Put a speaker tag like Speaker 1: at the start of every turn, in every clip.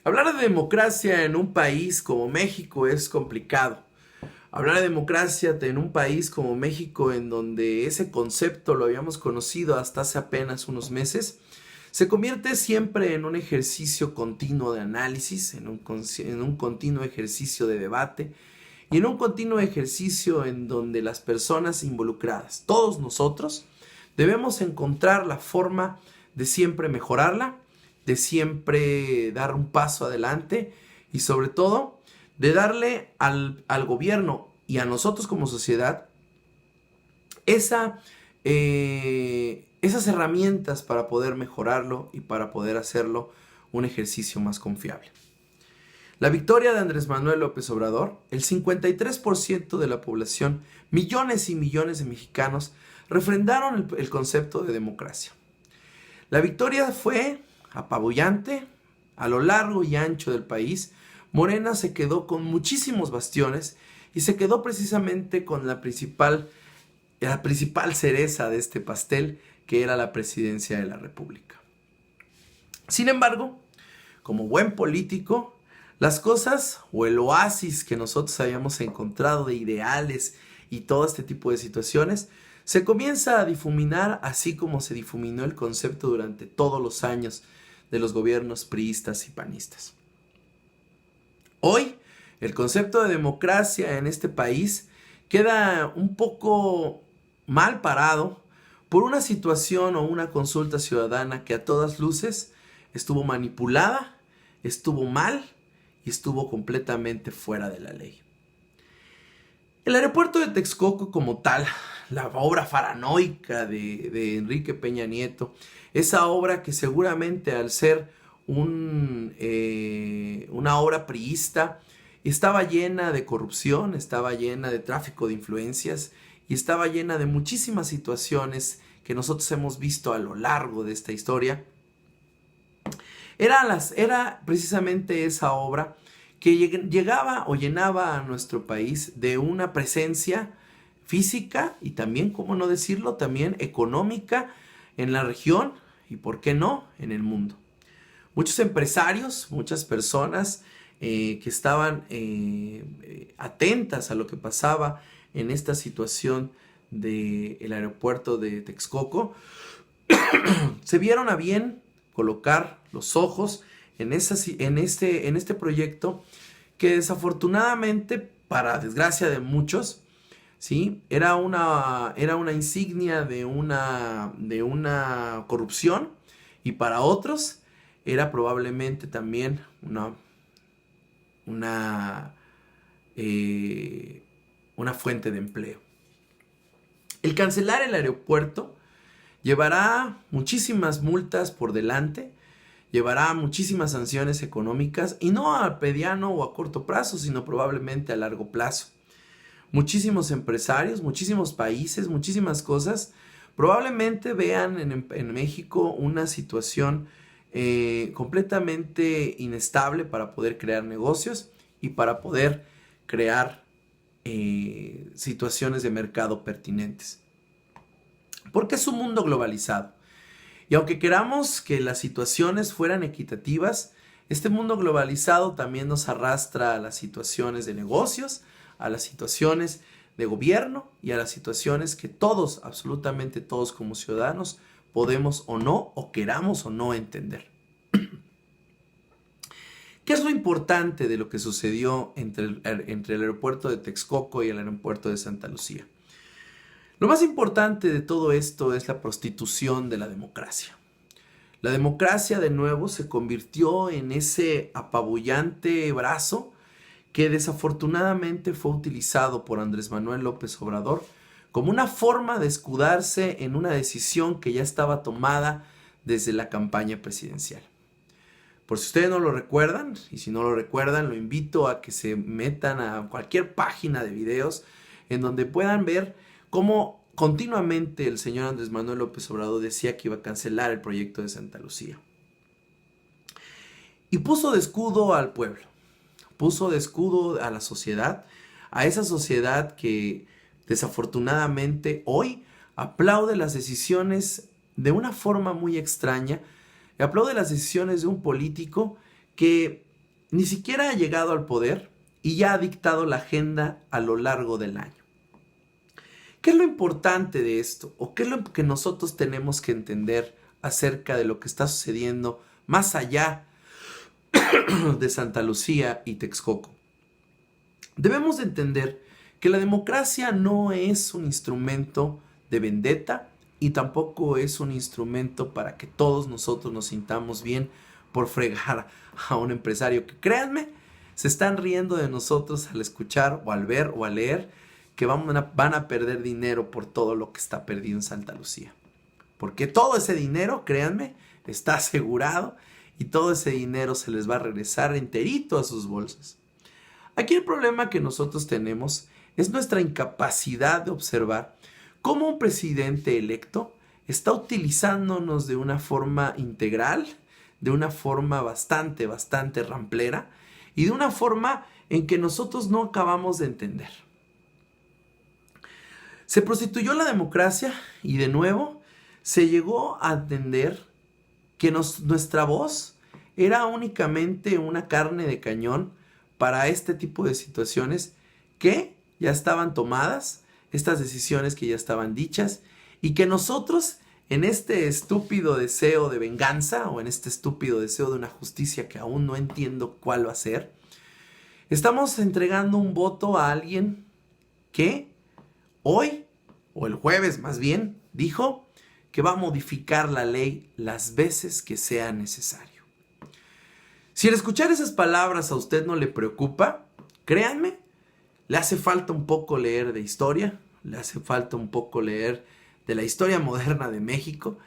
Speaker 1: Hablar de democracia en un país como México es complicado. Hablar de democracia en un país como México, en donde ese concepto lo habíamos conocido hasta hace apenas unos meses, se convierte siempre en un ejercicio continuo de análisis, en un continuo ejercicio de debate y en un continuo ejercicio en donde las personas involucradas, todos nosotros, debemos encontrar la forma de siempre mejorarla, de siempre dar un paso adelante y sobre todo de darle al gobierno y a nosotros como sociedad esas herramientas para poder mejorarlo y para poder hacerlo un ejercicio más confiable. La victoria de Andrés Manuel López Obrador, el 53% de la población, millones y millones de mexicanos, refrendaron el concepto de democracia. La victoria fue apabullante. A lo largo y ancho del país, Morena se quedó con muchísimos bastiones y se quedó precisamente con la principal cereza de este pastel, que era la presidencia de la República. Sin embargo, como buen político, las cosas o el oasis que nosotros habíamos encontrado de ideales y todo este tipo de situaciones se comienza a difuminar, así como se difuminó el concepto durante todos los años de los gobiernos priistas y panistas. Hoy, el concepto de democracia en este país queda un poco mal parado por una situación o una consulta ciudadana que a todas luces estuvo manipulada, estuvo mal y estuvo completamente fuera de la ley. El aeropuerto de Texcoco como tal, la obra paranoica de Enrique Peña Nieto, esa obra que seguramente al ser una obra priista estaba llena de corrupción, estaba llena de tráfico de influencias y estaba llena de muchísimas situaciones que nosotros hemos visto a lo largo de esta historia. Era precisamente esa obra que llegaba o llenaba a nuestro país de una presencia física y también, cómo no decirlo, también económica en la región y, por qué no, en el mundo. Muchos empresarios, muchas personas que estaban atentas a lo que pasaba en esta situación del aeropuerto de Texcoco, se vieron a bien colocar los ojos en este proyecto que desafortunadamente, para desgracia de muchos, ¿sí? Era una insignia de una corrupción, y para otros era probablemente también una fuente de empleo. El cancelar el aeropuerto llevará muchísimas multas por delante, llevará muchísimas sanciones económicas, y no a mediano o a corto plazo, sino probablemente a largo plazo. Muchísimos empresarios, muchísimos países, muchísimas cosas probablemente vean en México una situación completamente inestable para poder crear negocios y para poder crear situaciones de mercado pertinentes. Porque es un mundo globalizado. Y aunque queramos que las situaciones fueran equitativas, este mundo globalizado también nos arrastra a las situaciones de negocios, a las situaciones de gobierno y a las situaciones que todos, absolutamente todos como ciudadanos, podemos o no, o queramos o no entender. ¿Qué es lo importante de lo que sucedió entre el aeropuerto de Texcoco y el aeropuerto de Santa Lucía? Lo más importante de todo esto es la prostitución de la democracia. La democracia de nuevo se convirtió en ese apabullante brazo que desafortunadamente fue utilizado por Andrés Manuel López Obrador como una forma de escudarse en una decisión que ya estaba tomada desde la campaña presidencial. Por si ustedes no lo recuerdan, y si no lo recuerdan, lo invito a que se metan a cualquier página de videos en donde puedan ver cómo continuamente el señor Andrés Manuel López Obrador decía que iba a cancelar el proyecto de Santa Lucía. Y puso de escudo al pueblo, puso de escudo a la sociedad, a esa sociedad que desafortunadamente hoy aplaude las decisiones de una forma muy extraña, y aplaude las decisiones de un político que ni siquiera ha llegado al poder y ya ha dictado la agenda a lo largo del año. ¿Qué es lo importante de esto? ¿O qué es lo que nosotros tenemos que entender acerca de lo que está sucediendo más allá de Santa Lucía y Texcoco? Debemos de entender que la democracia no es un instrumento de vendetta y tampoco es un instrumento para que todos nosotros nos sintamos bien por fregar a un empresario que, créanme, se están riendo de nosotros al escuchar o al ver o al leer que van a perder dinero por todo lo que está perdido en Santa Lucía. Porque todo ese dinero, créanme, está asegurado y todo ese dinero se les va a regresar enterito a sus bolsas. Aquí el problema que nosotros tenemos es nuestra incapacidad de observar cómo un presidente electo está utilizándonos de una forma integral, de una forma bastante ramplera y de una forma en que nosotros no acabamos de entender. Se prostituyó la democracia y de nuevo se llegó a entender que nuestra voz era únicamente una carne de cañón para este tipo de situaciones que ya estaban tomadas, estas decisiones que ya estaban dichas y que nosotros en este estúpido deseo de venganza o en este estúpido deseo de una justicia que aún no entiendo cuál va a ser, estamos entregando un voto a alguien que hoy, o el jueves más bien, dijo que va a modificar la ley las veces que sea necesario. Si al escuchar esas palabras a usted no le preocupa, créanme, le hace falta un poco leer de historia, le hace falta un poco leer de la historia moderna de México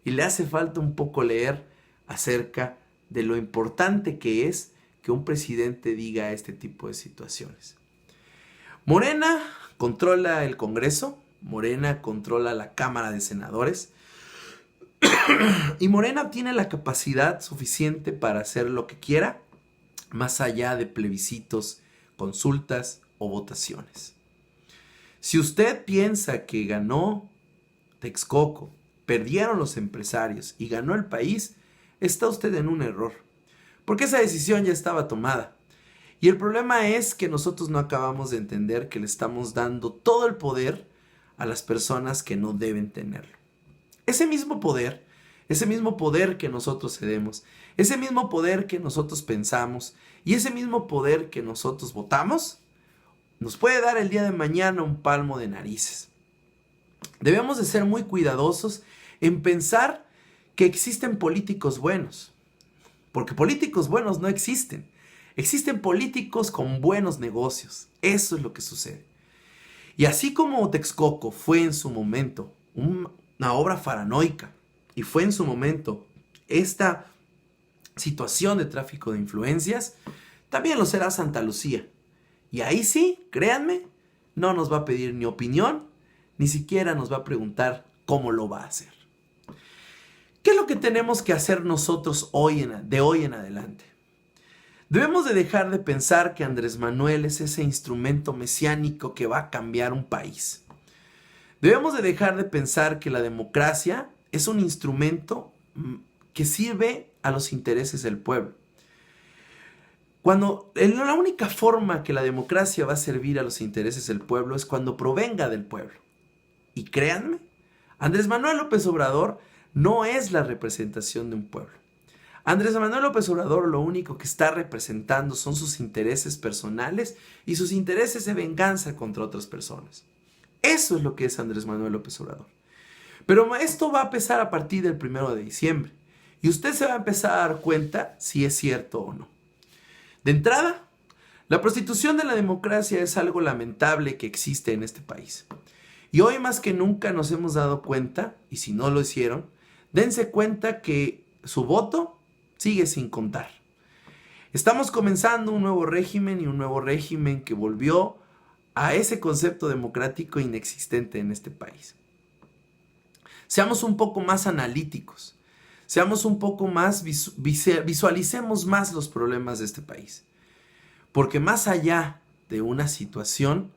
Speaker 1: y le hace falta un poco leer acerca de lo importante que es que un presidente diga este tipo de situaciones. Morena controla el Congreso, Morena controla la Cámara de Senadores y Morena tiene la capacidad suficiente para hacer lo que quiera, más allá de plebiscitos, consultas o votaciones. Si usted piensa que ganó Texcoco, perdieron los empresarios y ganó el país, está usted en un error, porque esa decisión ya estaba tomada. Y el problema es que nosotros no acabamos de entender que le estamos dando todo el poder a las personas que no deben tenerlo. Ese mismo poder que nosotros cedemos, ese mismo poder que nosotros pensamos y ese mismo poder que nosotros votamos, nos puede dar el día de mañana un palmo de narices. Debemos de ser muy cuidadosos en pensar que existen políticos buenos, porque políticos buenos no existen. Existen políticos con buenos negocios. Eso es lo que sucede. Y así como Texcoco fue en su momento una obra paranoica y fue en su momento esta situación de tráfico de influencias, también lo será Santa Lucía. Y ahí sí, créanme, no nos va a pedir ni opinión, ni siquiera nos va a preguntar cómo lo va a hacer. ¿Qué es lo que tenemos que hacer nosotros de hoy en adelante? Debemos de dejar de pensar que Andrés Manuel es ese instrumento mesiánico que va a cambiar un país. Debemos de dejar de pensar que la democracia es un instrumento que sirve a los intereses del pueblo. La única forma que la democracia va a servir a los intereses del pueblo es cuando provenga del pueblo. Y créanme, Andrés Manuel López Obrador no es la representación de un pueblo. Andrés Manuel López Obrador lo único que está representando son sus intereses personales y sus intereses de venganza contra otras personas. Eso es lo que es Andrés Manuel López Obrador. Pero esto va a empezar a partir del 1 de diciembre y usted se va a empezar a dar cuenta si es cierto o no. De entrada, la prostitución de la democracia es algo lamentable que existe en este país. Y hoy más que nunca nos hemos dado cuenta, y si no lo hicieron, dense cuenta que su voto sigue sin contar. Estamos comenzando un nuevo régimen y un nuevo régimen que volvió a ese concepto democrático inexistente en este país. Seamos un poco más analíticos, seamos un poco más, visualicemos más los problemas de este país. Porque más allá de una situación,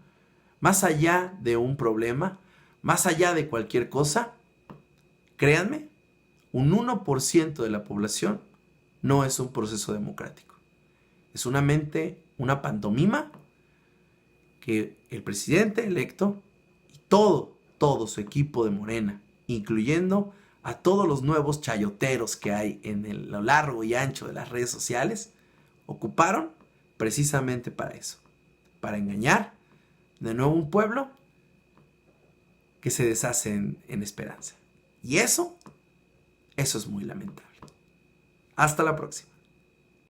Speaker 1: más allá de un problema, más allá de cualquier cosa, créanme, un 1% de la población no es un proceso democrático. Es una mente, una pantomima que el presidente electo y todo su equipo de Morena, incluyendo a todos los nuevos chayoteros que hay en lo largo y ancho de las redes sociales, ocuparon precisamente para eso, para engañar de nuevo un pueblo que se deshace en esperanza. Y eso es muy lamentable. Hasta la próxima.